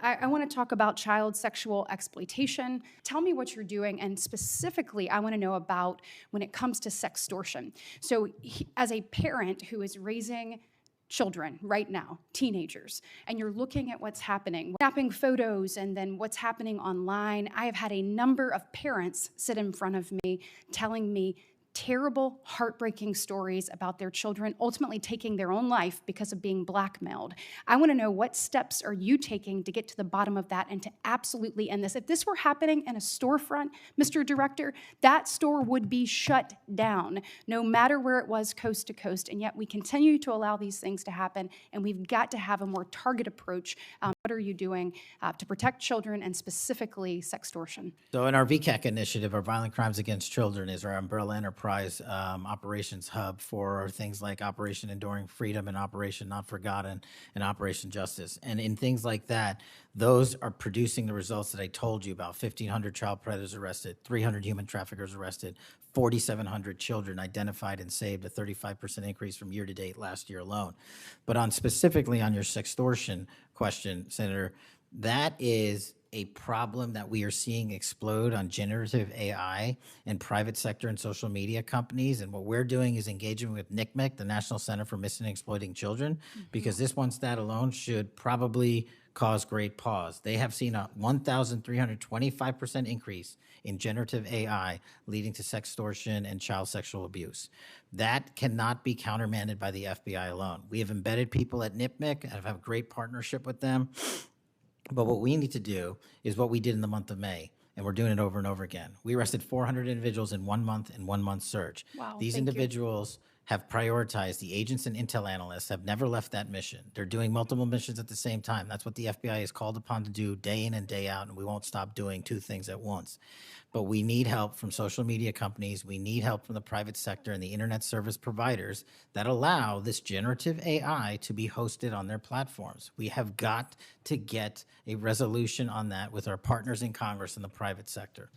I want to talk about child sexual exploitation. Tell me what you're doing, and specifically, I want to know about when it comes to sextortion. So as a parent who is raising children right now, teenagers, and you're looking at what's happening, snapping photos and then what's happening online, I have had a number of parents sit in front of me telling me terrible, heartbreaking stories about their children ultimately taking their own life because of being blackmailed. I want to know, what steps are you taking to get to the bottom of that and to absolutely end this? If this were happening in a storefront, Mr. Director, that store would be shut down, no matter where it was, coast to coast, and yet we continue to allow these things to happen, and we've got to have a more targeted approach. What are you doing to protect children, and specifically sextortion? So in our VCAC initiative, our Violent Crimes Against Children is our umbrella enterprise operations hub for things like Operation Enduring Freedom and Operation Not Forgotten and Operation Justice. And in things like that, those are producing the results that I told you about. 1,500 child predators arrested, 300 human traffickers arrested, 4,700 children identified and saved, a 35% increase from year to date last year alone. But specifically on your sextortion question, Senator, that is a problem that we are seeing explode on generative AI in private sector and social media companies. And what we're doing is engaging with NCMEC, the National Center for Missing and Exploiting Children, because this one stat alone should probably cause great pause. They have seen a 1,325% increase in generative AI leading to sextortion and child sexual abuse. That cannot be countermanded by the FBI alone. We have embedded people at NCMEC and have a great partnership with them. But what we need to do is what we did in the month of May, and we're doing it over and over again. We arrested 400 individuals in 1 month and 1 month search. Wow, These individuals have prioritized. The agents and intel analysts have never left that mission. They're doing multiple missions at the same time. That's what the FBI is called upon to do day in and day out, and we won't stop doing two things at once. But we need help from social media companies. We need help from the private sector and the internet service providers that allow this generative AI to be hosted on their platforms. We have got to get a resolution on that with our partners in Congress and the private sector.